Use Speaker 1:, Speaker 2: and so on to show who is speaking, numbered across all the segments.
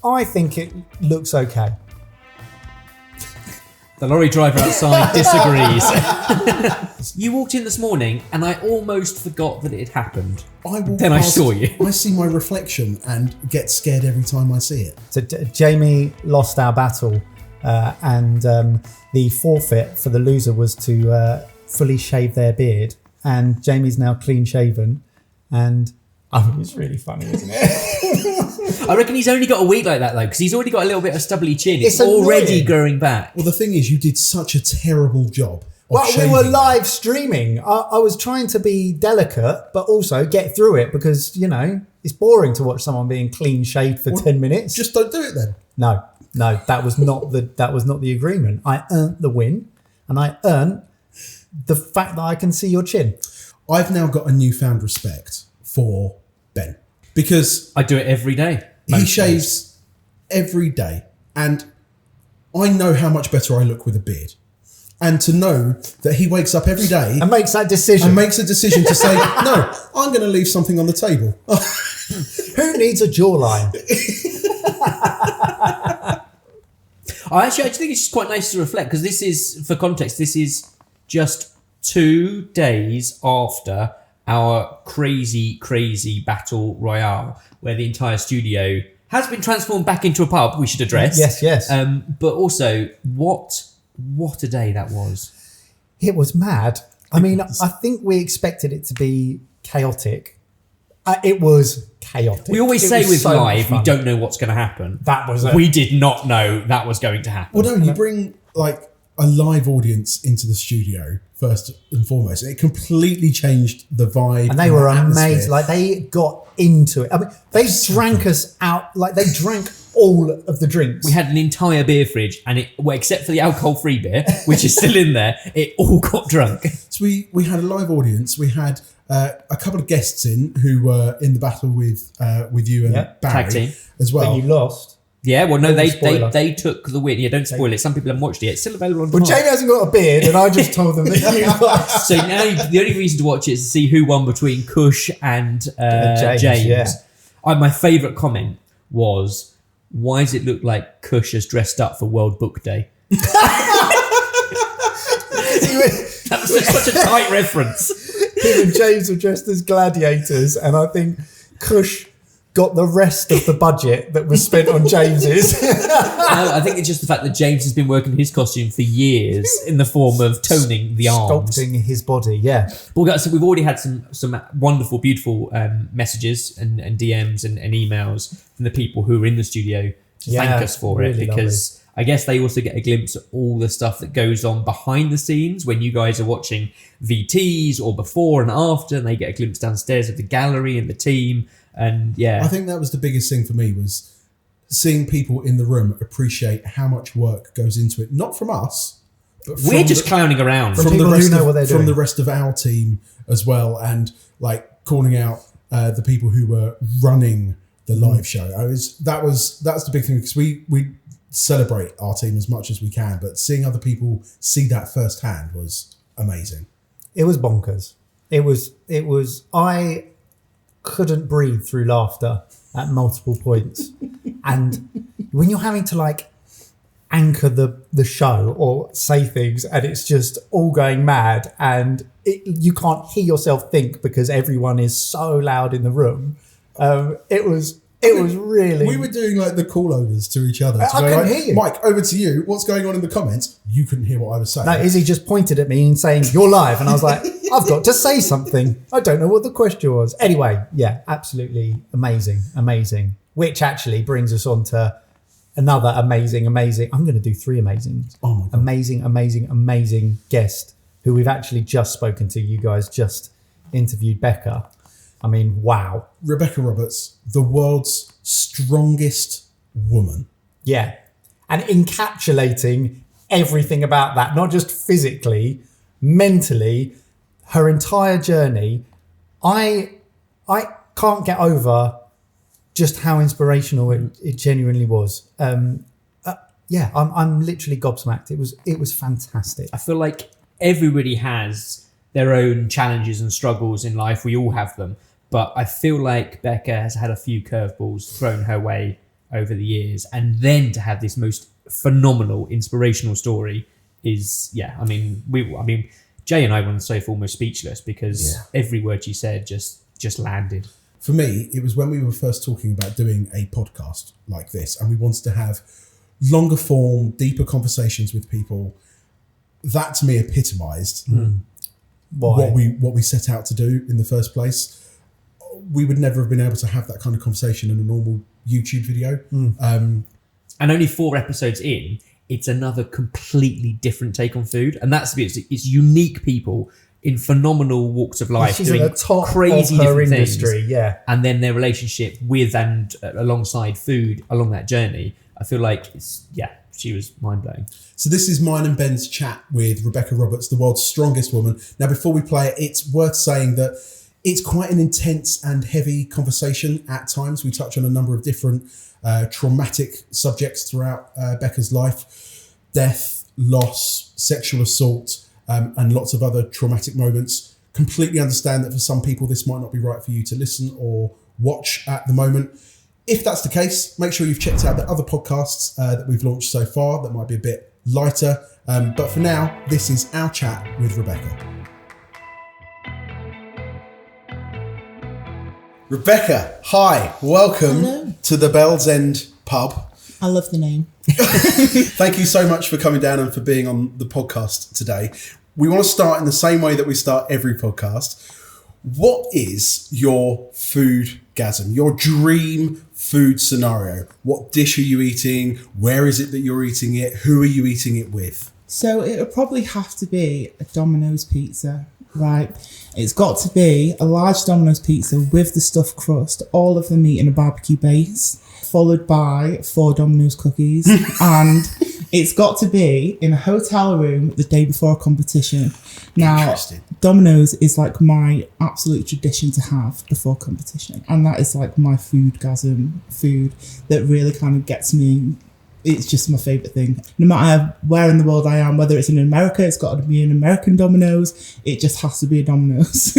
Speaker 1: I think it looks okay.
Speaker 2: The lorry driver outside disagrees. You walked in this morning and I almost forgot that it had happened. I saw you.
Speaker 3: I see my reflection and get scared every time I see it.
Speaker 1: So Jamie lost our battle and the forfeit for the loser was to fully shave their beard. And Jamie's now clean shaven. And I think it's really funny, isn't it?
Speaker 2: I reckon he's only got a week like that though, because he's already got a little bit of stubbly chin. It's
Speaker 1: annoying.
Speaker 2: already growing back.
Speaker 3: Well, the thing is, you did such a terrible job.
Speaker 1: Well, we were live streaming. I was trying to be delicate, but also get through it because, you know, it's boring to watch someone being clean shaved for 10 minutes.
Speaker 3: Just don't do it then.
Speaker 1: No, that was not the agreement. I earned the win, and I earned the fact that I can see your chin.
Speaker 3: I've now got a newfound respect for Ben because
Speaker 2: I do it every day.
Speaker 3: He shaves every day, and I know how much better I look with a beard. And to know that he wakes up every day
Speaker 1: and makes that decision
Speaker 3: to say, no, I'm going to leave something on the table.
Speaker 1: Who needs a jawline?
Speaker 2: I think it's just quite nice to reflect because this is, for context, this is just 2 days after our crazy Battle Royale, where the entire studio has been transformed back into a pub, we should address.
Speaker 1: Yes.
Speaker 2: But also, what a day that was.
Speaker 1: It was mad. I mean, I think we expected it to be chaotic. It was chaotic.
Speaker 2: We always say with live, we don't know what's going to happen.
Speaker 1: That was it.
Speaker 2: We did not know that was going to happen.
Speaker 3: Well, no, you bring like a live audience into the studio first and foremost. It completely changed the vibe.
Speaker 1: And they were amazing. Like, they got into it. I mean, they drank us out. Like, they drank all of the drinks.
Speaker 2: We had an entire beer fridge, and except for the alcohol-free beer, which is still in there, it all got drunk.
Speaker 3: So we had a live audience. We had a couple of guests in who were in the battle with you and Barry
Speaker 2: tag team
Speaker 3: as well.
Speaker 1: But you lost.
Speaker 2: Yeah, well, no, they took the win. Yeah, don't spoil it. Some people haven't watched it. It's still available on
Speaker 1: Well,
Speaker 2: demand.
Speaker 1: Jamie hasn't got a beard, and I just told them that you lost.
Speaker 2: So now the only reason to watch it is to see who won between Kush and James.
Speaker 1: Yeah.
Speaker 2: My favourite comment was, why does it look like Kush has dressed up for World Book Day? That was just such a tight reference.
Speaker 1: Him and James were dressed as gladiators, and I think Kush got the rest of the budget that was spent on James's.
Speaker 2: I think it's just the fact that James has been working his costume for years in the form of toning the arms.
Speaker 1: Sculpting his body, yeah.
Speaker 2: Well, so we've already had some wonderful, beautiful messages and DMs and emails from the people who were in the studio to thank us for really it, because lovely. I guess they also get a glimpse of all the stuff that goes on behind the scenes when you guys are watching VTs or before and after, and they get a glimpse downstairs of the gallery and the team. And yeah,
Speaker 3: I think that was the biggest thing for me, was seeing people in the room appreciate how much work goes into it. Not from us, but
Speaker 2: we're just clowning around.
Speaker 1: From the rest
Speaker 3: know
Speaker 1: what they're doing.
Speaker 3: From the rest of our team as well, and like calling out the people who were running the live show. That's the big thing, because we celebrate our team as much as we can, but seeing other people see that firsthand was amazing.
Speaker 1: It was bonkers. It was. I couldn't breathe through laughter at multiple points. And when you're having to like anchor the show or say things and it's just all going mad and you can't hear yourself think because everyone is so loud in the room, it was really...
Speaker 3: We were doing like the call overs to each other.
Speaker 1: I couldn't hear you.
Speaker 3: Mike, over to you. What's going on in the comments? You couldn't hear what I was saying.
Speaker 1: No, Izzy just pointed at me and saying, "You're live." And I was like, I've got to say something. I don't know what the question was. Anyway, yeah, absolutely amazing. Which actually brings us on to another amazing. I'm going to do 3 amazing.
Speaker 3: Oh my God.
Speaker 1: Amazing guest who we've actually just spoken to. You guys just interviewed Becca. I mean, wow.
Speaker 3: Rebecca Roberts, the world's strongest woman.
Speaker 1: Yeah. And encapsulating everything about that, not just physically, mentally, her entire journey. I can't get over just how inspirational it genuinely was. Yeah, I'm literally gobsmacked. It was fantastic.
Speaker 2: I feel like everybody has their own challenges and struggles in life. We all have them. But I feel like Becca has had a few curveballs thrown her way over the years, and then to have this most phenomenal inspirational story is I mean Jay and I were on the sofa almost speechless because every word she said just landed.
Speaker 3: For me, it was when we were first talking about doing a podcast like this, and we wanted to have longer form, deeper conversations with people. That to me epitomised what we set out to do in the first place. We would never have been able to have that kind of conversation in a normal YouTube video.
Speaker 2: And only 4 episodes in, it's another completely different take on food, and that's it's unique people in phenomenal walks of life
Speaker 1: She's
Speaker 2: doing
Speaker 1: at the top
Speaker 2: crazy
Speaker 1: of her
Speaker 2: different
Speaker 1: industry,
Speaker 2: things, and then their relationship with and alongside food along that journey. I feel like she was mind-blowing.
Speaker 3: So this is mine and Ben's chat with Rebecca Roberts, the world's strongest woman. Now, before we play it, it's worth saying that it's quite an intense and heavy conversation at times. We touch on a number of different traumatic subjects throughout Becca's life: death, loss, sexual assault, and lots of other traumatic moments. Completely understand that for some people this might not be right for you to listen or watch at the moment. If that's the case, make sure you've checked out the other podcasts that we've launched so far that might be a bit lighter. But for now, this is our chat with Rebecca. Rebecca, hi, welcome
Speaker 4: Hello.
Speaker 3: to the Bell's End pub.
Speaker 4: I love the name.
Speaker 3: Thank you so much for coming down and for being on the podcast today. We want to start in the same way that we start every podcast. What is your foodgasm, your dream food scenario? What dish are you eating? Where is it that you're eating it? Who are you eating it with?
Speaker 4: So it would probably have to be a Domino's pizza, right? It's got to be a large Domino's pizza with the stuffed crust, all of the meat in a barbecue base, followed by 4 Domino's cookies. And it's got to be in a hotel room the day before a competition. Now, Domino's is like my absolute tradition to have before competition. And that is like my foodgasm food that really kind of gets me. It's just my favourite thing. No matter where in the world I am, whether it's in America, it's got to be an American Domino's. It just has to be a Domino's.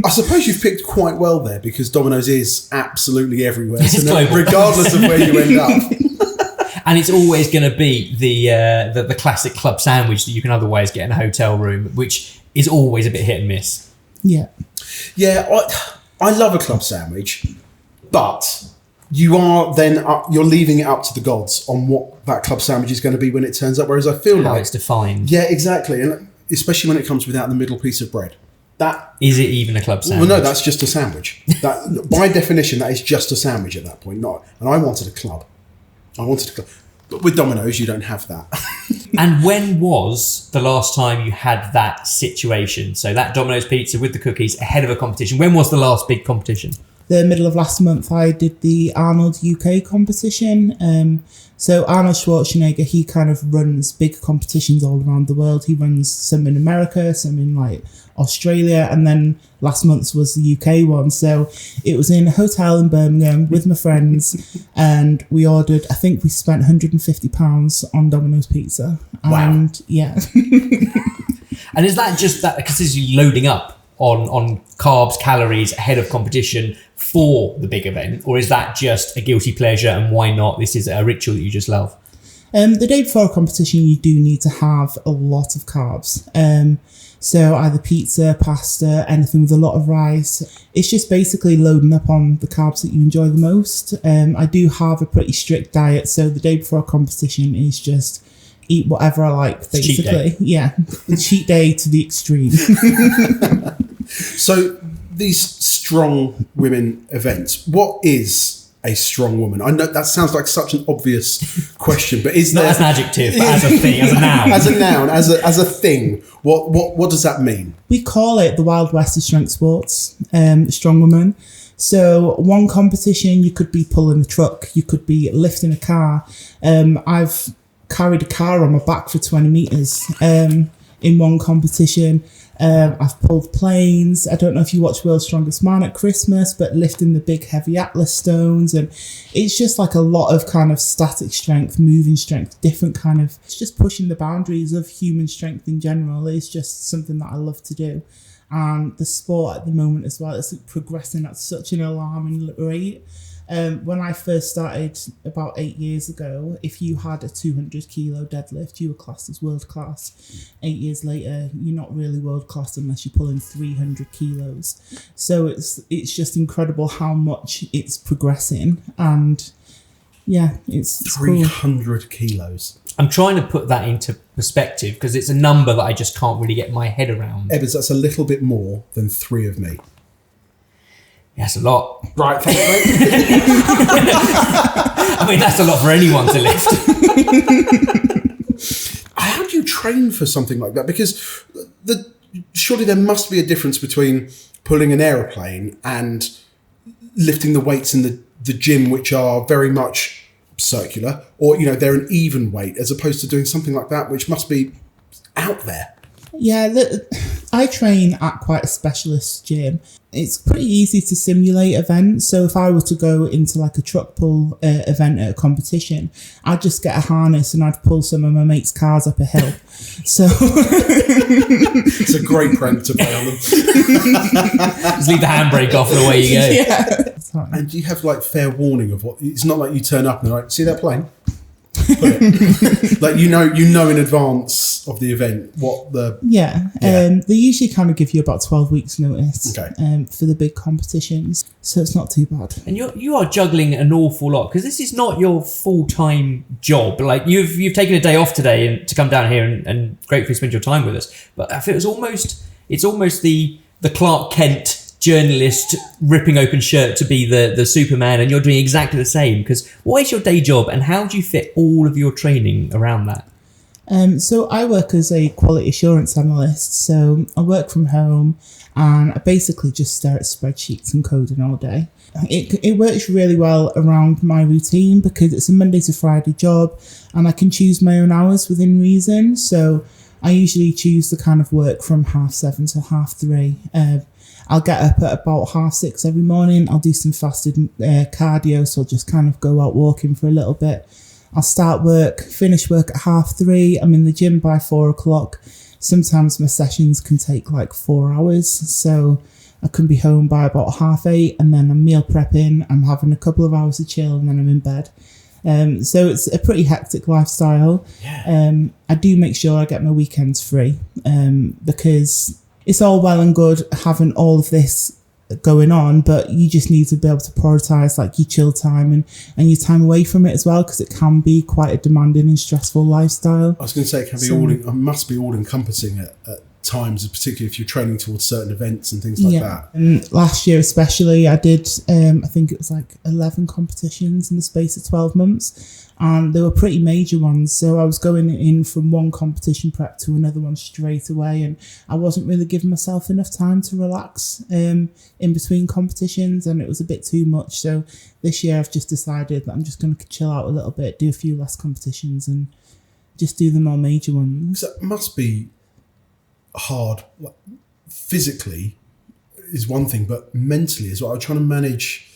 Speaker 3: I suppose you've picked quite well there because Domino's is absolutely everywhere.
Speaker 2: It's global.
Speaker 3: Regardless of where you end up.
Speaker 2: And it's always going to be the classic club sandwich that you can otherwise get in a hotel room, which is always a bit hit and miss.
Speaker 4: Yeah.
Speaker 3: Yeah, I love a club sandwich, but you are then you're leaving it up to the gods on what that club sandwich is going to be when it turns up. Whereas I feel
Speaker 2: How
Speaker 3: like
Speaker 2: it's defined.
Speaker 3: Yeah, exactly, and especially when it comes without the middle piece of bread. That
Speaker 2: is it even a club sandwich?
Speaker 3: Well, no, that's just a sandwich. That by definition, that is just a sandwich at that point. Not, and I wanted a club. But with Domino's, you don't have that.
Speaker 2: And when was the last time you had that situation? So that Domino's pizza with the cookies ahead of a competition. When was the last big competition?
Speaker 4: The middle of last month, I did the Arnold UK competition. So Arnold Schwarzenegger, he kind of runs big competitions all around the world. He runs some in America, some in like Australia, and then last month's was the UK one. So it was in a hotel in Birmingham with my friends, and we ordered, I think we spent £150 on Domino's pizza. And
Speaker 2: wow.
Speaker 4: Yeah.
Speaker 2: And is that just that because this is loading up on carbs, calories ahead of competition for the big event, or is that just a guilty pleasure and why not? This is a ritual that you just love.
Speaker 4: The day before a competition, you do need to have a lot of carbs. So either pizza, pasta, anything with a lot of rice. It's just basically loading up on the carbs that you enjoy the most. I do have a pretty strict diet, so the day before a competition is just eat whatever I like, basically. Yeah, the cheat day to the extreme.
Speaker 3: So these strong women events, what is a strong woman? I know that sounds like such an obvious question, but is
Speaker 2: not
Speaker 3: there...
Speaker 2: as an adjective, but as a thing, as a noun.
Speaker 3: As a noun, as a thing. What does that mean?
Speaker 4: We call it the Wild West of strength sports, strong woman. So one competition, you could be pulling a truck, you could be lifting a car. I've carried a car on my back for 20 metres in one competition. I've pulled planes. I don't know if you watch World's Strongest Man at Christmas, but lifting the big heavy Atlas stones, and it's just like a lot of kind of static strength, moving strength, different kind of, it's just pushing the boundaries of human strength in general. It's just something that I love to do. And the sport at the moment as well is progressing at such an alarming rate. When I first started about 8 years ago, if you had a 200 kilo deadlift, you were classed as world class. 8 years later, you're not really world class unless you're pulling 300 kilos. So it's just incredible how much it's progressing, and yeah, it's
Speaker 3: 300
Speaker 4: cool.
Speaker 3: kilos.
Speaker 2: I'm trying to put that into perspective because it's a number that I just can't really get my head around.
Speaker 3: Evans, that's a little bit more than 3 of me.
Speaker 2: Yeah, that's a lot.
Speaker 3: Right, thank you.
Speaker 2: I mean, that's a lot for anyone to lift.
Speaker 3: How do you train for something like that? Because surely there must be a difference between pulling an aeroplane and lifting the weights in the gym, which are very much circular, or they're an even weight, as opposed to doing something like that, which must be out there.
Speaker 4: Yeah, I train at quite a specialist gym. It's pretty easy to simulate events. So if I were to go into like a truck pull event at a competition, I'd just get a harness and I'd pull some of my mates' cars up a hill. So
Speaker 3: it's a great prank to play on them.
Speaker 2: Just leave the handbrake off and away you go.
Speaker 4: Yeah.
Speaker 3: And do you have like fair warning of what? It's not like you turn up and they're like, see that plane? Put it. Like you know in advance of the event what the
Speaker 4: they usually kind of give you about 12 weeks notice for the big competitions, so it's not too bad.
Speaker 2: And you are juggling an awful lot because this is not your full-time job. Like you've taken a day off today to come down here and gratefully spend your time with us, but I feel it's almost the Clark Kent journalist ripping open shirt to be the Superman, and you're doing exactly the same. Because what is your day job and how do you fit all of your training around that?
Speaker 4: So I work as a quality assurance analyst, so I work from home and I basically just stare at spreadsheets and coding all day. It works really well around my routine because it's a Monday to Friday job and I can choose my own hours within reason. So I usually choose to kind of work from 7:30 to 3:30. I'll get up at about 6:30 every morning. I'll do some fasted cardio, so I'll just kind of go out walking for a little bit. I'll start work, finish work at 3:30. I'm in the gym by 4:00. Sometimes my sessions can take like 4 hours, so I can be home by about 8:30, and then I'm meal prepping. I'm having a couple of hours of chill, and then I'm in bed. So it's a pretty hectic lifestyle.
Speaker 3: Yeah.
Speaker 4: I do make sure I get my weekends free because it's all well and good having all of this going on, but you just need to be able to prioritize like your chill time and your time away from it as well, because it can be quite a demanding and stressful lifestyle.
Speaker 3: I was going to say it can be must be all encompassing at times, particularly if you're training towards certain events and things like that.
Speaker 4: And last year especially, I did I think it was like 11 competitions in the space of 12 months, and they were pretty major ones. So I was going in from one competition prep to another one straight away, and I wasn't really giving myself enough time to relax in between competitions, and it was a bit too much. So this year I've just decided that I'm just going to chill out a little bit, do a few less competitions and just do the more major ones.
Speaker 3: So it must be hard. Physically is one thing, but mentally as well. I'm trying to manage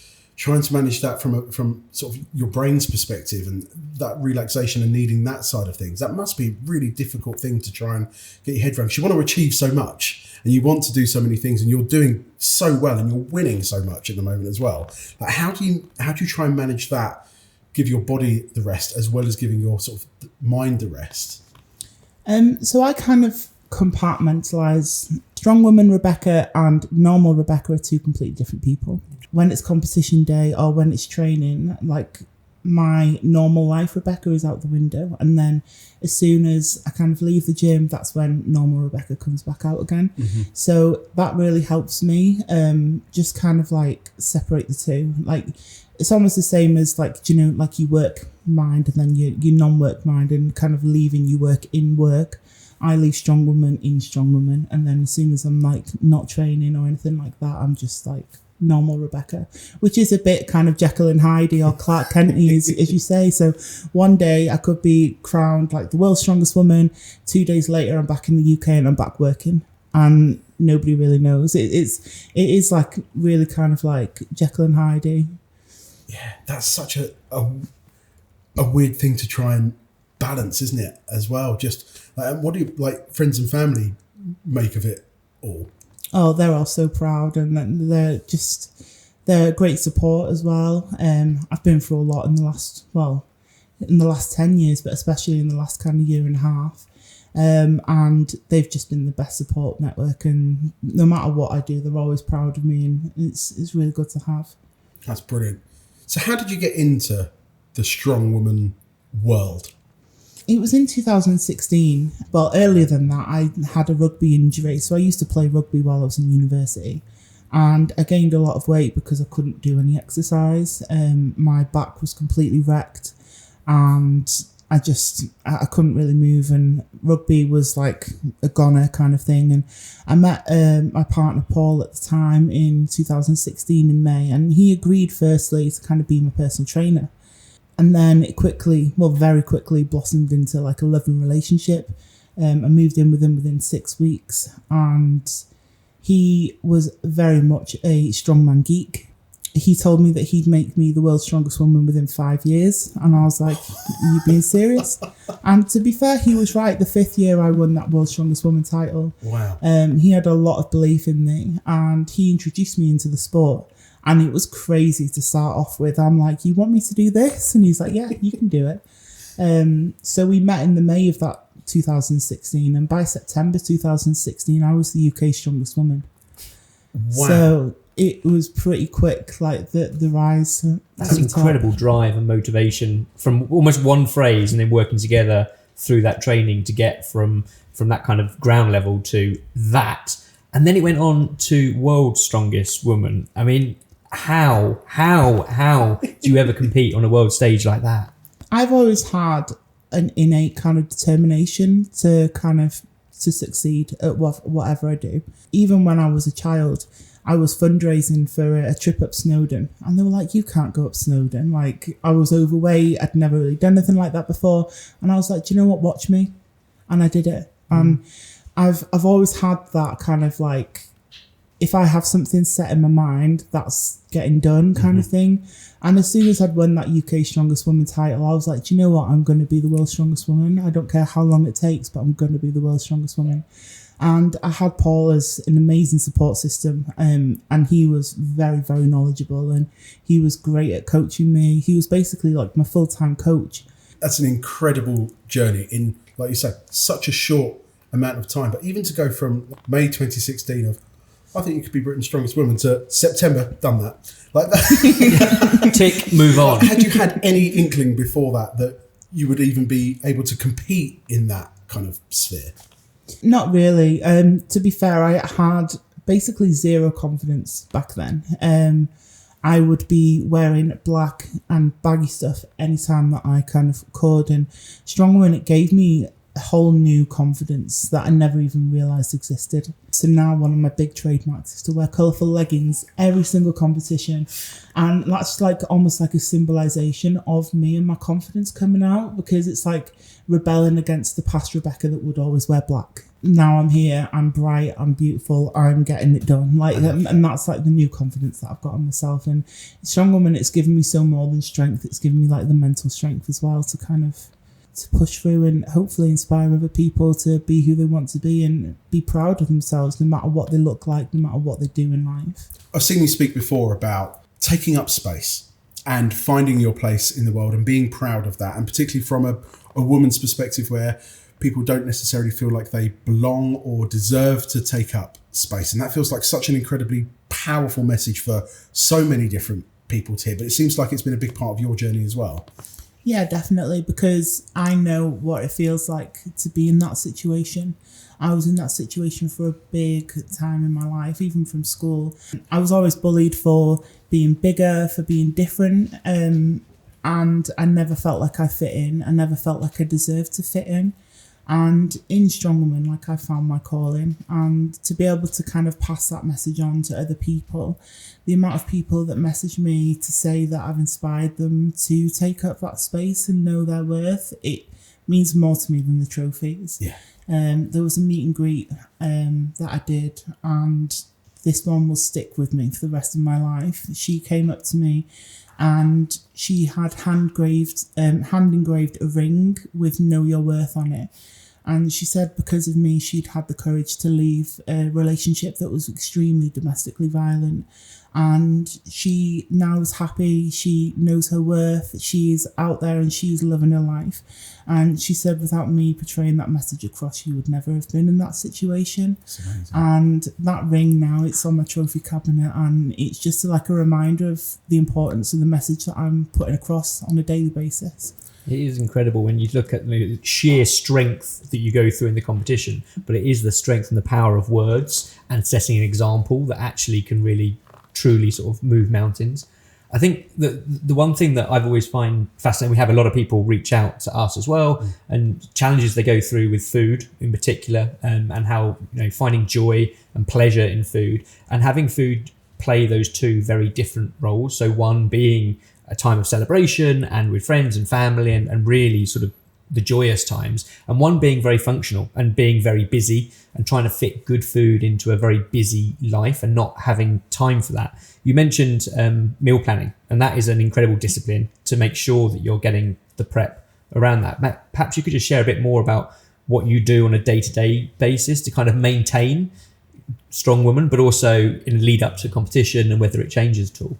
Speaker 3: that from sort of your brain's perspective, and that relaxation and needing that side of things. That must be a really difficult thing to try and get your head around. 'Cause you want to achieve so much and you want to do so many things, and you're doing so well and you're winning so much at the moment as well. Like how do you try and manage that? Give your body the rest as well as giving your sort of mind the rest.
Speaker 4: So I kind of compartmentalize. Strong woman Rebecca and normal Rebecca are two completely different people. When it's competition day or when it's training, like my normal life Rebecca is out the window, and then as soon as I kind of leave the gym, that's when normal Rebecca comes back out again. Mm-hmm. So that really helps me just kind of like separate the two. Like it's almost the same as like, like you work mind and then your non-work mind, and kind of leaving your work in work. I leave strong woman in strong woman, and then as soon as I'm like not training or anything like that, I'm just like normal Rebecca, which is a bit kind of Jekyll and Hyde or Clark Kent as you say. So one day I could be crowned like the world's strongest woman, 2 days later I'm back in the UK and I'm back working, and nobody really knows. It is like really kind of like Jekyll and Hyde.
Speaker 3: Yeah, that's such a weird thing to try and balance, isn't it, as well? Just what do you like friends and family make of it all?
Speaker 4: Oh, they're all so proud, and they're They're great support as well. I've been through a lot in the last 10 years, but especially in the last kind of year and a half. And they've just been the best support network, and no matter what I do, they're always proud of me, and it's really good to have.
Speaker 3: That's brilliant. So how did you get into the strong woman world?
Speaker 4: It was in 2016. Well, earlier than that, I had a rugby injury. So I used to play rugby while I was in university. And I gained a lot of weight because I couldn't do any exercise. My back was completely wrecked. And I couldn't really move. And rugby was like a goner kind of thing. And I met my partner Paul at the time in 2016 in May. And he agreed firstly to kind of be my personal trainer. And then it very quickly blossomed into like a loving relationship. I moved in with him within 6 weeks, and he was very much a strongman geek. He told me that he'd make me the world's strongest woman within 5 years. And I was like, are you being serious? And to be fair, he was right. The 5th year I won that world's strongest woman title.
Speaker 3: Wow.
Speaker 4: He had a lot of belief in me, and he introduced me into the sport. And it was crazy to start off with. I'm like, you want me to do this? And he's like, yeah, you can do it. So we met in the May of that 2016. And by September 2016, I was the UK's strongest woman.
Speaker 3: Wow.
Speaker 4: So it was pretty quick, like the rise.
Speaker 2: That's incredible drive and motivation from almost one phrase and then working together through that training to get from that kind of ground level to that. And then it went on to world's strongest woman. I mean, how do you ever compete on a world stage like that?
Speaker 4: I've always had an innate kind of determination to succeed at whatever I do. Even when I was a child, I was fundraising for a trip up Snowdon, and they were like, you can't go up Snowdon. Like, I was overweight. I'd never really done anything like that before. And I was like, do you know what? Watch me. And I did it. I've always had that kind of like, if I have something set in my mind, that's getting done kind of thing. And as soon as I'd won that UK Strongest Woman title, I was like, do you know what? I'm going to be the world's strongest woman. I don't care how long it takes, but I'm going to be the world's strongest woman. And I had Paul as an amazing support system, and he was very, very knowledgeable, and he was great at coaching me. He was basically like my full-time coach.
Speaker 3: That's an incredible journey in, like you say, such a short amount of time. But even to go from May 2016 of, I think you could be Britain's strongest woman, to September, done that. Like that.
Speaker 2: Tick, move on.
Speaker 3: Had you had any inkling before that you would even be able to compete in that kind of sphere?
Speaker 4: Not really. To be fair, I had basically zero confidence back then. I would be wearing black and baggy stuff anytime that I kind of could. And Strong Woman, it gave me a whole new confidence that I never even realised existed. So now one of my big trademarks is to wear colourful leggings every single competition. And that's like almost like a symbolisation of me and my confidence coming out, because it's like rebelling against the past Rebecca that would always wear black. Now I'm here, I'm bright, I'm beautiful, I'm getting it done. Like, and that's like the new confidence that I've got on myself. And Strong Woman, it's given me so more than strength. It's given me like the mental strength as well to kind of to push through and hopefully inspire other people to be who they want to be and be proud of themselves no matter what they look like, no matter what they do in life.
Speaker 3: I've seen you speak before about taking up space and finding your place in the world and being proud of that, and particularly from a woman's perspective where people don't necessarily feel like they belong or deserve to take up space. And that feels like such an incredibly powerful message for so many different people to hear. But it seems like it's been a big part of your journey as well.
Speaker 4: Yeah, definitely, because I know what it feels like to be in that situation. I was in that situation for a big time in my life, even from school. I was always bullied for being bigger, for being different, and I never felt like I fit in. I never felt like I deserved to fit in. And in Strong Woman, like, I found my calling, and to be able to kind of pass that message on to other people, the amount of people that message me to say that I've inspired them to take up that space and know their worth, it means more to me than the trophies.
Speaker 3: Yeah.
Speaker 4: There was a meet and greet that I did, and this one will stick with me for the rest of my life. She came up to me and she had hand engraved a ring with Know Your Worth on it. And she said because of me, she'd had the courage to leave a relationship that was extremely domestically violent. And she now is happy. She knows her worth. She's out there and she's living her life. And she said without me portraying that message across, she would never have been in that situation. And that ring now, it's on my trophy cabinet, and it's just like a reminder of the importance of the message that I'm putting across on a daily basis.
Speaker 2: It is incredible when you look at the sheer strength that you go through in the competition, but it is the strength and the power of words and setting an example that actually can really truly sort of move mountains. I think that the one thing that I've always find fascinating, we have a lot of people reach out to us as well, and challenges they go through with food in particular, and how, you know, finding joy and pleasure in food, and having food play those two very different roles. So one being a time of celebration and with friends and family and really sort of the joyous times, and one being very functional and being very busy and trying to fit good food into a very busy life and not having time for that. You mentioned meal planning, and that is an incredible discipline to make sure that you're getting the prep around that. Perhaps you could just share a bit more about what you do on a day-to-day basis to kind of maintain strong woman, but also in the lead up to competition, and whether it changes at all.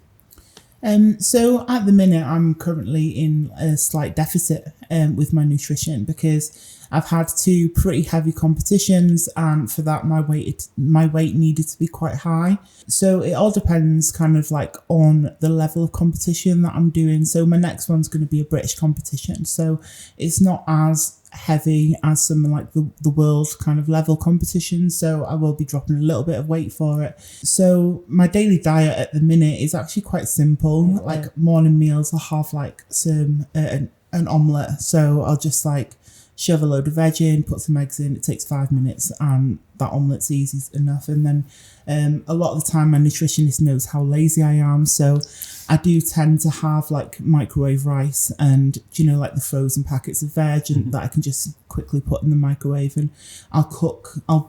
Speaker 4: So at the minute, I'm currently in a slight deficit with my nutrition, because I've had 2 pretty heavy competitions, and for that my weight needed to be quite high. So it all depends kind of like on the level of competition that I'm doing. So my next one's going to be a British competition, so it's not as heavy as some like the world kind of level competition, so I will be dropping a little bit of weight for it. So my daily diet at the minute is actually quite simple. Like morning meals, I'll have like some an omelette, so I'll just like shove a load of veg in, put some eggs in, it takes 5 minutes, and that omelette's easy enough. And then a lot of the time my nutritionist knows how lazy I am, so I do tend to have like microwave rice and, you know, like the frozen packets of veg, and that I can just quickly put in the microwave. And I'll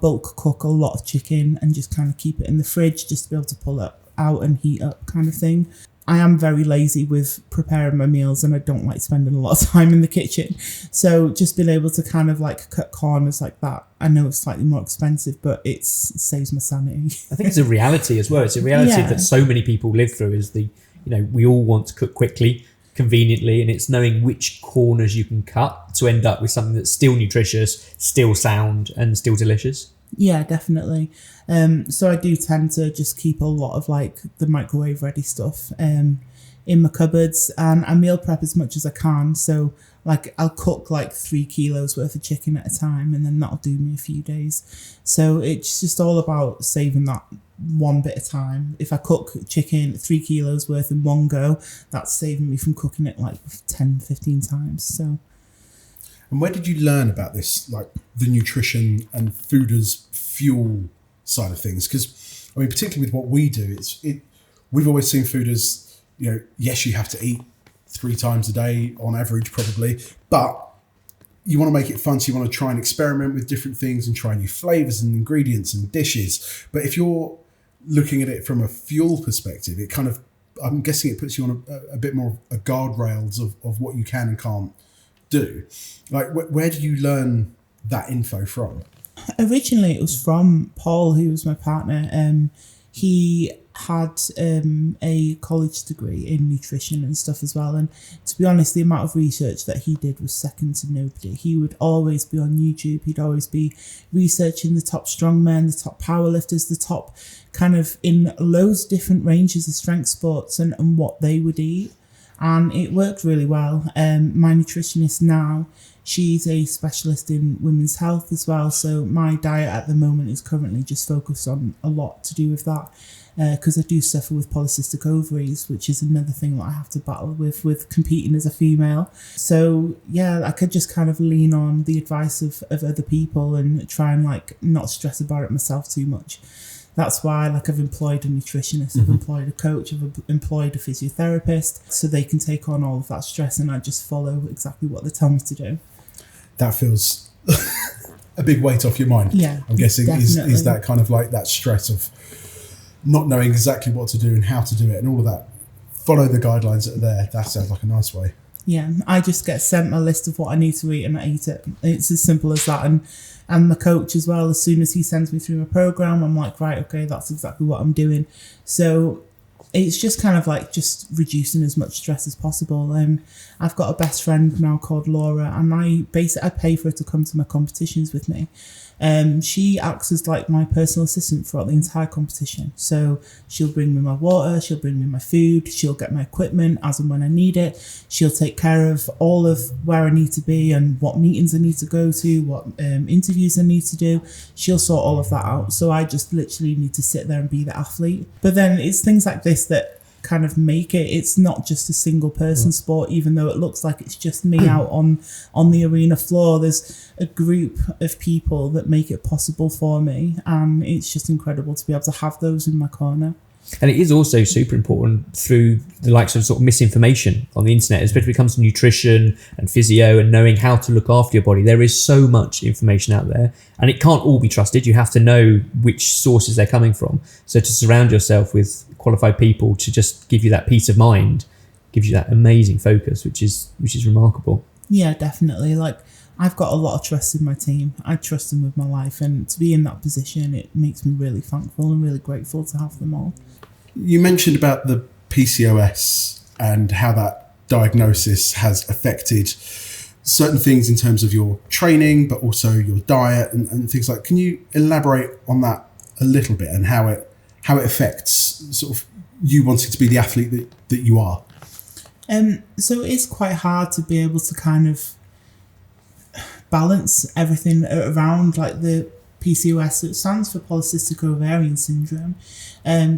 Speaker 4: bulk cook a lot of chicken and just kind of keep it in the fridge just to be able to pull it out and heat up kind of thing. I am very lazy with preparing my meals, and I don't like spending a lot of time in the kitchen. So just being able to kind of like cut corners like that, I know it's slightly more expensive, but it saves my sanity.
Speaker 2: I think it's a reality as well. It's a reality that so many people live through, is the, you know, we all want to cook quickly, conveniently, and it's knowing which corners you can cut to end up with something that's still nutritious, still sound, and still delicious.
Speaker 4: Yeah, definitely. So I do tend to just keep a lot of like the microwave ready stuff in my cupboards, and I meal prep as much as I can. So like I'll cook like 3 kilos worth of chicken at a time, and then that'll do me a few days. So it's just all about saving that one bit of time. If I cook chicken 3 kilos worth in one go, that's saving me from cooking it like 10-15 times. So.
Speaker 3: And where did you learn about this, like the nutrition and food as fuel side of things? Because, I mean, particularly with what we do, we've always seen food as, you know, yes, you have to eat 3 times a day on average, probably, but you want to make it fun, so you want to try and experiment with different things and try new flavors and ingredients and dishes. But if you're looking at it from a fuel perspective, it kind of, I'm guessing it puts you on a bit more a guardrails of what you can and can't do. Like, where did you learn that info from?
Speaker 4: Originally, it was from Paul, who was my partner. He had a college degree in nutrition and stuff as well. And to be honest, the amount of research that he did was second to nobody. He would always be on YouTube. He'd always be researching the top strongmen, the top powerlifters, the top kind of in loads of different ranges of strength sports and what they would eat. And it worked really well. My nutritionist now, she's a specialist in women's health as well. So my diet at the moment is currently just focused on a lot to do with that, because I do suffer with polycystic ovaries, which is another thing that I have to battle with competing as a female. So yeah, I could just kind of lean on the advice of other people and try and like not stress about it myself too much. That's why, like, I've employed a nutritionist, I've employed a coach, I've employed a physiotherapist, so they can take on all of that stress, and I just follow exactly what they tell me to do.
Speaker 3: That feels a big weight off your mind.
Speaker 4: Yeah,
Speaker 3: I'm guessing
Speaker 4: definitely.
Speaker 3: is that kind of like that stress of not knowing exactly what to do and how to do it and all of that. Follow the guidelines that are there. That sounds like a nice way.
Speaker 4: Yeah, I just get sent a list of what I need to eat and I eat it. It's as simple as that. And my coach as well, as soon as he sends me through my program, I'm like, right, okay, that's exactly what I'm doing. So it's just kind of like just reducing as much stress as possible. I've got a best friend now called Laura, and I pay for her to come to my competitions with me. She acts as like my personal assistant throughout the entire competition. So she'll bring me my water, she'll bring me my food, she'll get my equipment as and when I need it. She'll take care of all of where I need to be and what meetings I need to go to, what interviews I need to do. She'll sort all of that out. So I just literally need to sit there and be the athlete. But then it's things like this that kind of make it. It's not just a single person sport, even though it looks like it's just me out on the arena floor. There's a group of people that make it possible for me, and it's just incredible to be able to have those in my corner.
Speaker 2: And it is also super important through the likes of sort of misinformation on the internet, especially when it comes to nutrition and physio and knowing how to look after your body. There is so much information out there, and it can't all be trusted. You have to know which sources they're coming from. So to surround yourself with qualified people to just give you that peace of mind gives you that amazing focus, which is remarkable.
Speaker 4: Yeah, definitely. Like, I've got a lot of trust in my team. I trust them with my life, and to be in that position, it makes me really thankful and really grateful to have them all.
Speaker 3: You mentioned about the PCOS and how that diagnosis has affected certain things in terms of your training, but also your diet and things like. Can you elaborate on that a little bit and how it affects sort of you wanting to be the athlete that you are?
Speaker 4: So it's quite hard to be able to kind of balance everything around, like the PCOS. It stands for polycystic ovarian syndrome.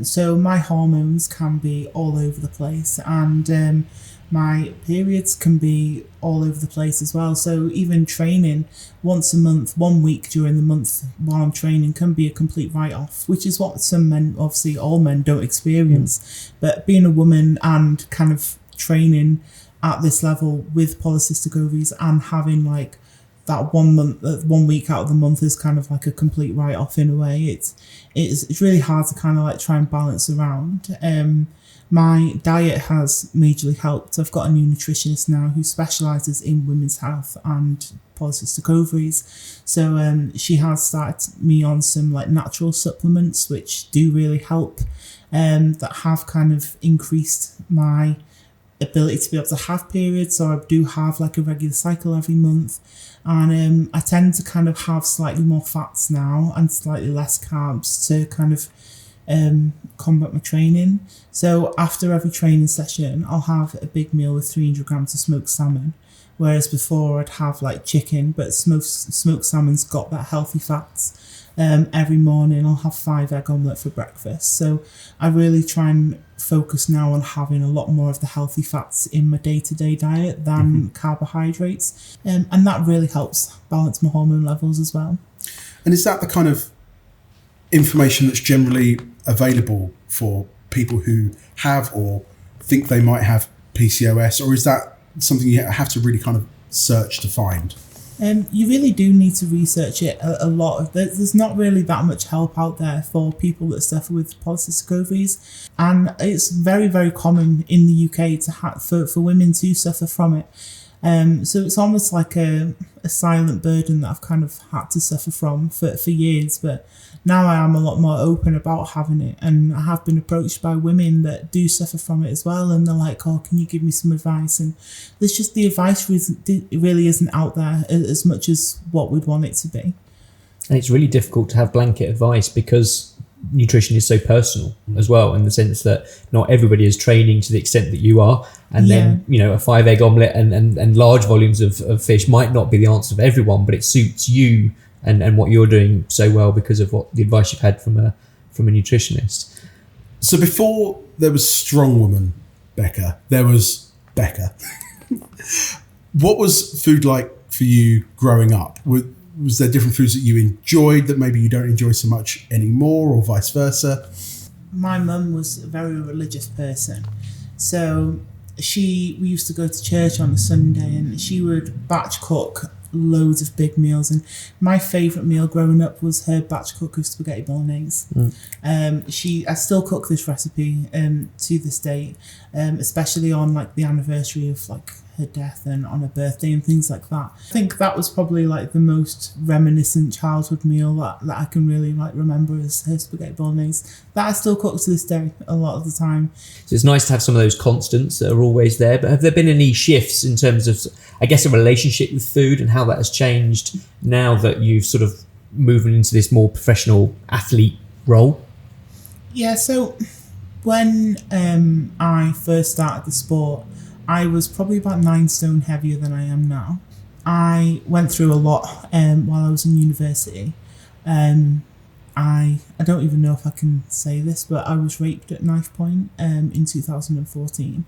Speaker 4: So my hormones can be all over the place, and my periods can be all over the place as well. So even training once a month, 1 week during the month while I'm training, can be a complete write-off, which is what some men, obviously all men, don't experience. But being a woman and kind of training at this level with polycystic ovaries and having like that 1 week out of the month is kind of like a complete write-off in a way. It's really hard to kind of like try and balance around. My diet has majorly helped. I've got a new nutritionist now who specialises in women's health and polycystic ovaries. So she has started me on some like natural supplements which do really help, that have kind of increased my ability to be able to have periods. So I do have like a regular cycle every month, and I tend to kind of have slightly more fats now and slightly less carbs to kind of combat my training. So after every training session, I'll have a big meal with 300 grams of smoked salmon, whereas before I'd have like chicken, but smoked salmon's got that healthy fats. Every morning I'll have 5 egg omelette for breakfast. So I really try and focus now on having a lot more of the healthy fats in my day-to-day diet than carbohydrates, and that really helps balance my hormone levels as well.
Speaker 3: And is that the kind of information that's generally available for people who have or think they might have PCOS, or is that something you have to really kind of search to find?
Speaker 4: You really do need to research it a lot. There's not really that much help out there for people that suffer with polycystic ovaries, and it's very, very common in the UK for women to suffer from it. So it's almost like a silent burden that I've kind of had to suffer from for years, but now I am a lot more open about having it, and I have been approached by women that do suffer from it as well, and they're like, oh, can you give me some advice? And there's just, the advice really isn't out there as much as what we'd want it to be.
Speaker 2: And it's really difficult to have blanket advice because nutrition is so personal as well, in the sense that not everybody is training to the extent that you are, and then a 5 egg omelette and large volumes of fish might not be the answer for everyone, but it suits you and what you're doing so well because of what the advice you've had from a nutritionist.
Speaker 3: So before there was Strong Woman Becca, there was Becca. What was food like for you growing up? Was there different foods that you enjoyed that maybe you don't enjoy so much anymore, or vice versa?
Speaker 4: My mum was a very religious person. So we used to go to church on a Sunday, and she would batch cook loads of big meals. And my favourite meal growing up was her batch cook of spaghetti bolognese. I still cook this recipe to this day, especially on like the anniversary of like her death and on her birthday and things like that. I think that was probably like the most reminiscent childhood meal that I can really like remember is her spaghetti bolognese that I still cook to this day a lot of the time.
Speaker 2: So it's nice to have some of those constants that are always there. But have there been any shifts in terms of, I guess, a relationship with food and how that has changed now that you've sort of moved into this more professional athlete role?
Speaker 4: Yeah, so when I first started the sport, I was probably about 9 stone heavier than I am now. I went through a lot while I was in university. I don't even know if I can say this, but I was raped at knife point in 2014,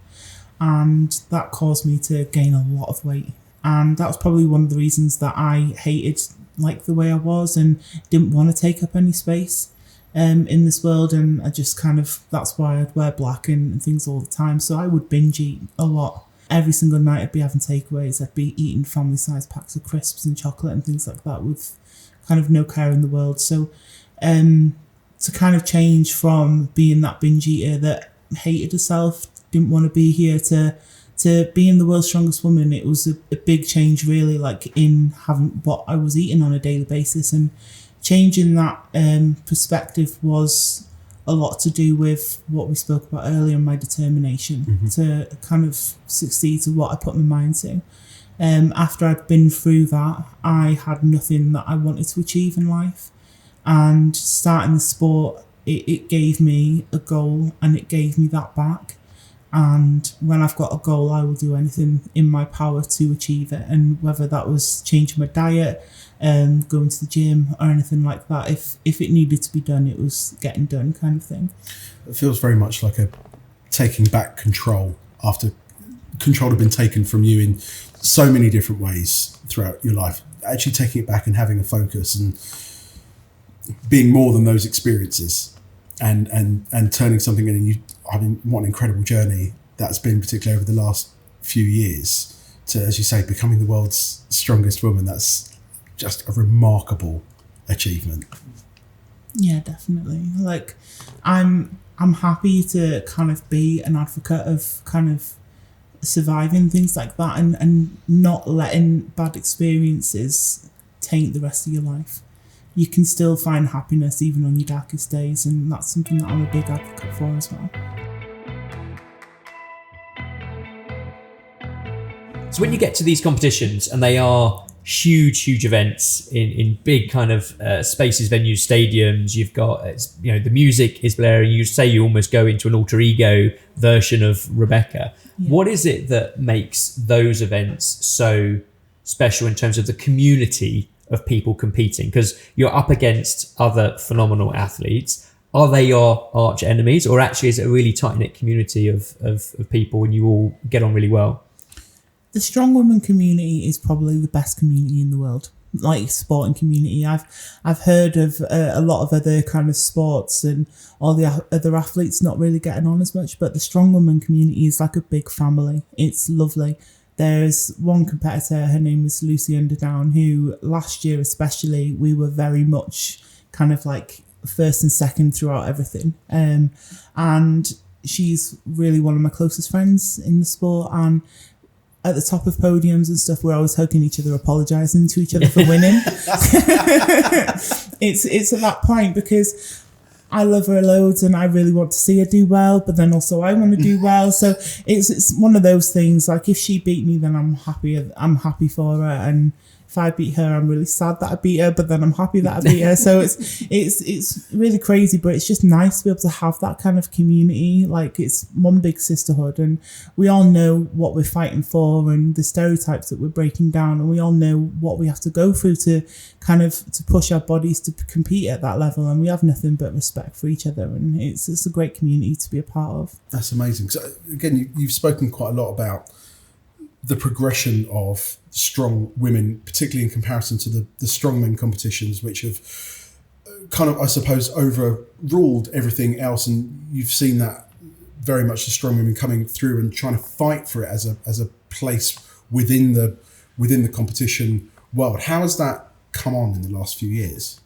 Speaker 4: and that caused me to gain a lot of weight. And that was probably one of the reasons that I hated like the way I was and didn't want to take up any space in this world. And I just kind of, that's why I'd wear black and things all the time. So I would binge eat a lot. Every single night I'd be having takeaways. I'd be eating family size packs of crisps and chocolate and things like that with kind of no care in the world. So to kind of change from being that binge eater that hated herself, didn't want to be here, to being the world's strongest woman, it was a big change really, like in having what I was eating on a daily basis. And changing that perspective was a lot to do with what we spoke about earlier, my determination to kind of succeed to what I put my mind to. After I'd been through that, I had nothing that I wanted to achieve in life. And starting the sport, it gave me a goal and it gave me that back. And when I've got a goal, I will do anything in my power to achieve it. And whether that was changing my diet, going to the gym or anything like that, if it needed to be done, it was getting done kind of thing.
Speaker 3: It feels very much like a taking back control after control had been taken from you in so many different ways throughout your life. Actually taking it back and having a focus and being more than those experiences and turning something in. And I mean, what an incredible journey that's been, particularly over the last few years, to, as you say, becoming the world's strongest woman. That's just a remarkable achievement.
Speaker 4: Yeah, definitely. Like, I'm happy to kind of be an advocate of kind of surviving things like that and not letting bad experiences taint the rest of your life. You can still find happiness even on your darkest days, and that's something that I'm a big advocate for as well.
Speaker 2: So when you get to these competitions, and they are huge events in big kind of spaces, venues, stadiums, you've got, the music is blaring, you say you almost go into an alter ego version of Rebecca. Yeah. What is it that makes those events so special in terms of the community of people competing? Because you're up against other phenomenal athletes. Are they your arch enemies, or actually is it a really tight-knit community of people and you all get on really well?
Speaker 4: The strong women community is probably the best community in the world, like sporting community. I've heard of a lot of other kind of sports and all the other athletes not really getting on as much, but the strong women community is like a big family. It's lovely. There's one competitor, her name is Lucy Underdown, who last year especially, we were very much kind of like first and second throughout everything. And she's really one of my closest friends in the sport. And at the top of podiums and stuff, we're always hugging each other, apologising to each other for winning. It's at that point because I love her loads and I really want to see her do well, but then also I want to do well. So it's one of those things, like if she beat me, then I'm happy for her. And if I beat her, I'm really sad that I beat her, but then I'm happy that I beat her. So it's really crazy, but it's just nice to be able to have that kind of community. Like it's one big sisterhood, and we all know what we're fighting for and the stereotypes that we're breaking down, and we all know what we have to go through to kind of to push our bodies to compete at that level. And we have nothing but respect for each other, and it's a great community to be a part of. That's
Speaker 3: amazing. So again, you've spoken quite a lot about the progression of strong women, particularly in comparison to the strongmen competitions, which have kind of, I suppose, overruled everything else. And you've seen that very much the strong women coming through and trying to fight for it as a place within the competition world. How has that come on in the last few years?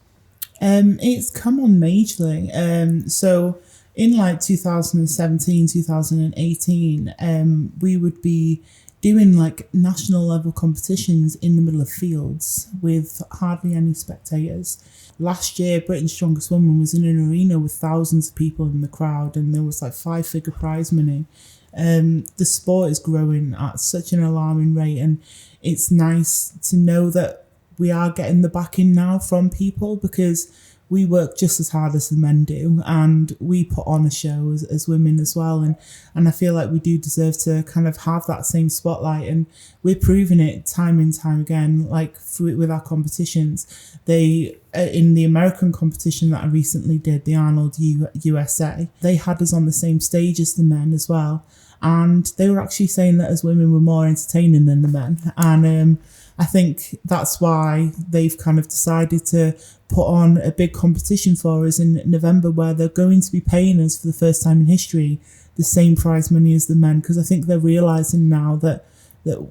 Speaker 4: It's come on majorly. So in like 2017, 2018, we would be doing like national level competitions in the middle of fields with hardly any spectators. Last year, Britain's Strongest Woman was in an arena with thousands of people in the crowd, and there was like 5-figure prize money. The sport is growing at such an alarming rate, and it's nice to know that we are getting the backing now from people, because we work just as hard as the men do, and we put on a show as women as well, and I feel like we do deserve to kind of have that same spotlight, and we're proving it time and time again, like with our competitions. They in the American competition that I recently did, the Arnold USA, they had us on the same stage as the men as well, and they were actually saying that as women were more entertaining than the men, and I think that's why they've kind of decided to put on a big competition for us in November, where they're going to be paying us for the first time in history the same prize money as the men, because I think they're realising now that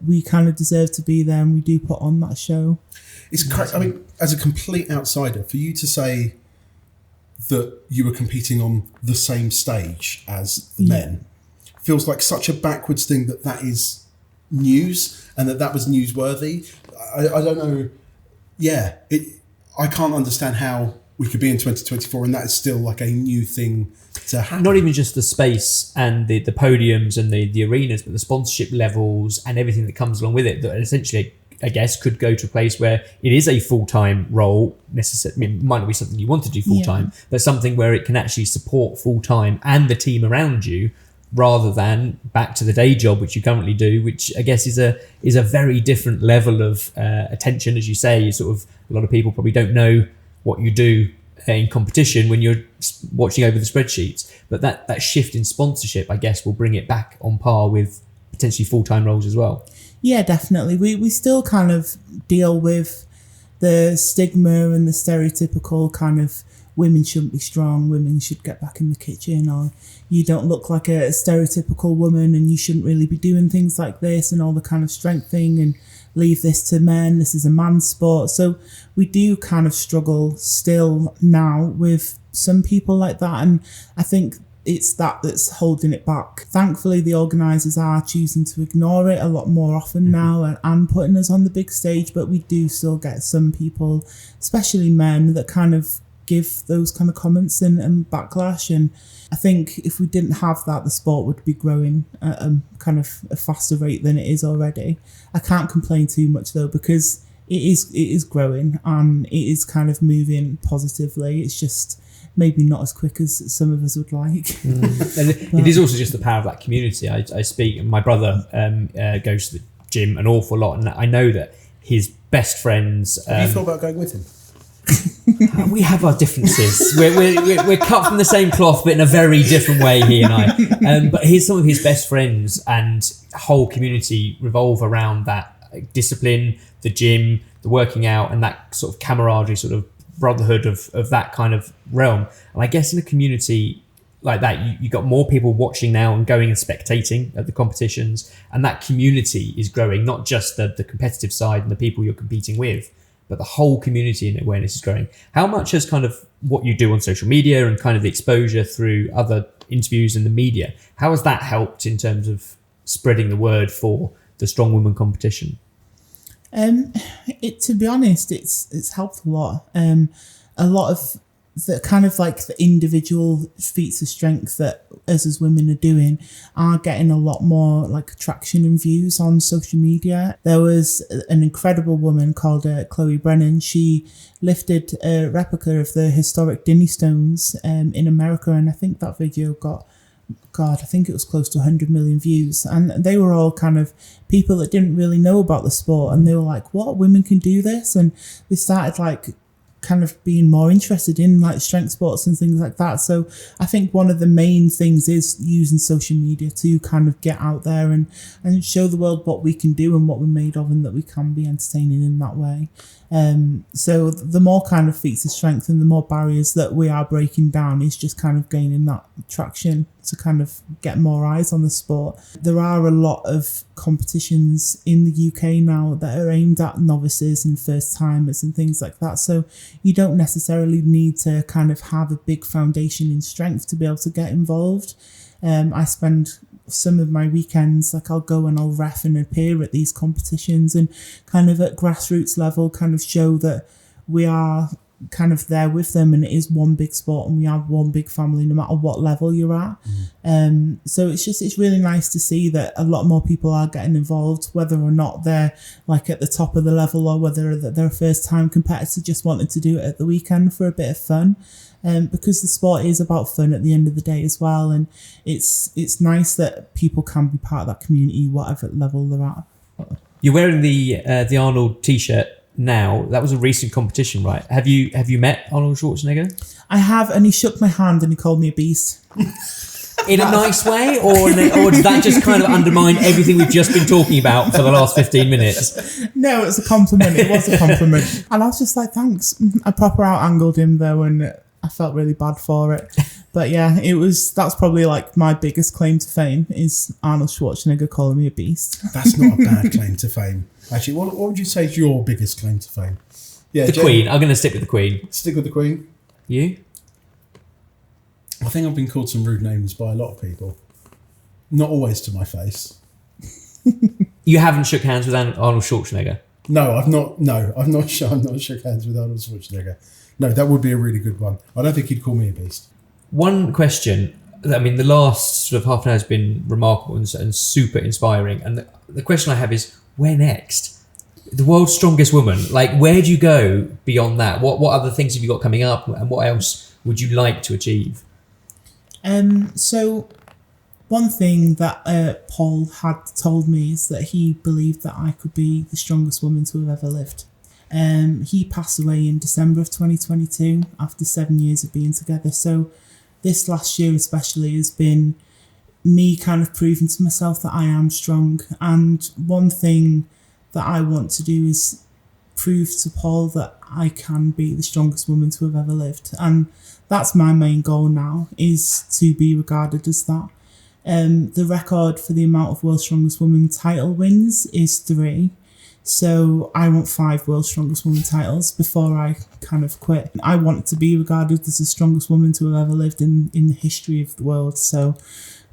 Speaker 4: we kind of deserve to be there, and we do put on that show.
Speaker 3: It's crazy. I mean, as a complete outsider, for you to say that you were competing on the same stage as the men feels like such a backwards thing, that is news, and that was newsworthy. I don't know. Yeah, I can't understand how we could be in 2024 and that is still like a new thing to happen.
Speaker 2: Not even just the space and the podiums and the arenas, but the sponsorship levels and everything that comes along with it, that essentially, I guess, could go to a place where it is a full-time role. Necessarily, I mean, it might not be something you want to do full-time, but something where it can actually support full-time and the team around you, rather than back to the day job, which you currently do, which I guess is a very different level of attention. As you say, sort of a lot of people probably don't know what you do in competition when you're watching over the spreadsheets. But that shift in sponsorship, I guess, will bring it back on par with potentially full-time roles as well.
Speaker 4: Yeah, definitely. We still kind of deal with the stigma and the stereotypical kind of women shouldn't be strong, women should get back in the kitchen, or you don't look like a stereotypical woman and you shouldn't really be doing things like this, and all the kind of strength thing, and leave this to men, this is a man's sport. So we do kind of struggle still now with some people like that, and I think it's that's holding it back. Thankfully, the organisers are choosing to ignore it a lot more often now, and putting us on the big stage, but we do still get some people, especially men, that kind of give those kind of comments and backlash. And I think if we didn't have that, the sport would be growing at a kind of a faster rate than it is already. I can't complain too much though, because it is growing and it is kind of moving positively. It's just maybe not as quick as some of us would like.
Speaker 2: And it is also just the power of that community. I speak, my brother goes to the gym an awful lot, and I know that his best friends...
Speaker 3: Have you thought about going with him?
Speaker 2: We have our differences. We're cut from the same cloth, but in a very different way, he and I. But here's some of his best friends, and whole community revolve around that discipline, the gym, the working out, and that sort of camaraderie, sort of brotherhood of that kind of realm. And I guess in a community like that, you got more people watching now and going and spectating at the competitions, and that community is growing, not just the competitive side and the people you're competing with, but the whole community and awareness is growing. How much has kind of what you do on social media and kind of the exposure through other interviews in the media, how has that helped in terms of spreading the word for the strong women competition?
Speaker 4: To be honest, it's helped a lot. A lot of the kind of like the individual feats of strength that us as women are doing are getting a lot more like traction and views on social media. There was an incredible woman called Chloe Brennan. She lifted a replica of the historic Dinnie Stones in America, and I think that video got, I think it was close to 100 million views, and they were all kind of people that didn't really know about the sport, and they were like, what, women can do this? And they started like kind of being more interested in like strength sports and things like that. So I think one of the main things is using social media to kind of get out there and show the world what we can do and what we're made of, and that we can be entertaining in that way. So the more kind of feats of strength and the more barriers that we are breaking down is just kind of gaining that traction to kind of get more eyes on the sport. There are a lot of competitions in the UK now that are aimed at novices and first timers and things like that. So you don't necessarily need to kind of have a big foundation in strength to be able to get involved. I spend some of my weekends, like I'll go and I'll ref and appear at these competitions and kind of at grassroots level kind of show that we are kind of there with them, and it is one big sport and we are one big family no matter what level you're at. So it's really nice to see that a lot more people are getting involved, whether or not they're like at the top of the level or whether they're a first time competitor just wanting to do it at the weekend for a bit of fun. Because the sport is about fun at the end of the day as well, and it's nice that people can be part of that community whatever level they're at.
Speaker 2: You're wearing the Arnold t-shirt now. That was a recent competition, right? Have you met Arnold Schwarzenegger?
Speaker 4: I have, and he shook my hand and he called me a beast.
Speaker 2: In a nice way, or does that just kind of undermine everything we've just been talking about for the last 15 minutes?
Speaker 4: No, it's a compliment. It was a compliment. And I was just like, thanks. I proper out-angled him though, and I felt really bad for it. But yeah, that's probably like my biggest claim to fame is Arnold Schwarzenegger calling me a beast.
Speaker 3: That's not a bad claim to fame. Actually, what would you say is your biggest claim to fame? Yeah,
Speaker 2: the Queen. I'm going to stick with the Queen.
Speaker 3: Stick with the Queen.
Speaker 2: You?
Speaker 3: I think I've been called some rude names by a lot of people. Not always to my face.
Speaker 2: You haven't shook hands with Arnold Schwarzenegger?
Speaker 3: No, I've not. No, I've not shook hands with Arnold Schwarzenegger. No, that would be a really good one. I don't think he'd call me a beast.
Speaker 2: One question. I mean, the last sort of half an hour has been remarkable and super inspiring. And the question I have is, where next? The world's strongest woman. Like, where do you go beyond that? What other things have you got coming up, and what else would you like to achieve?
Speaker 4: So one thing that Paul had told me is that he believed that I could be the strongest woman to have ever lived. He passed away in December of 2022 after 7 years of being together. So this last year especially has been me kind of proving to myself that I am strong. And one thing that I want to do is prove to Paul that I can be the strongest woman to have ever lived. And that's my main goal now, is to be regarded as that. The record for the amount of World's Strongest Woman title wins is 3. So I want 5 World's Strongest Woman titles before I kind of quit. I want to be regarded as the strongest woman to have ever lived in the history of the world. So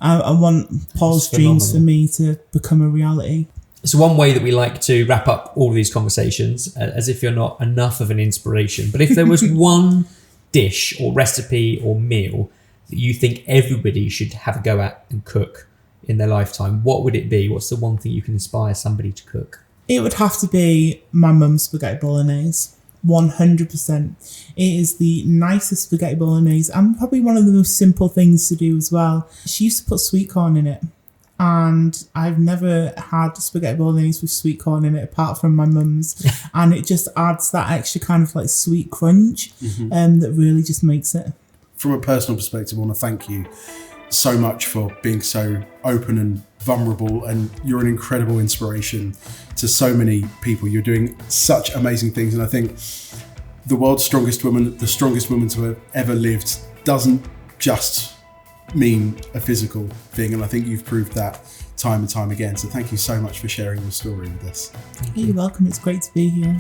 Speaker 4: I want Paul's dreams for me to become a reality.
Speaker 2: So one way that we like to wrap up all of these conversations, as if you're not enough of an inspiration, but if there was one dish or recipe or meal that you think everybody should have a go at and cook in their lifetime, what would it be? What's the one thing you can inspire somebody to cook?
Speaker 4: It would have to be my mum's spaghetti bolognese. 100%. It is the nicest spaghetti bolognese and probably one of the most simple things to do as well. She used to put sweet corn in it, and I've never had spaghetti bolognese with sweet corn in it apart from my mum's, and it just adds that extra kind of like sweet crunch that really just makes it.
Speaker 3: From a personal perspective, I want to thank you so much for being so open and vulnerable, and you're an incredible inspiration to so many people. You're doing such amazing things, and I think the world's strongest woman, the strongest woman to have ever lived, doesn't just mean a physical thing, and I think you've proved that time and time again. So thank you so much for sharing your story with us.
Speaker 4: You're welcome. It's great to be here.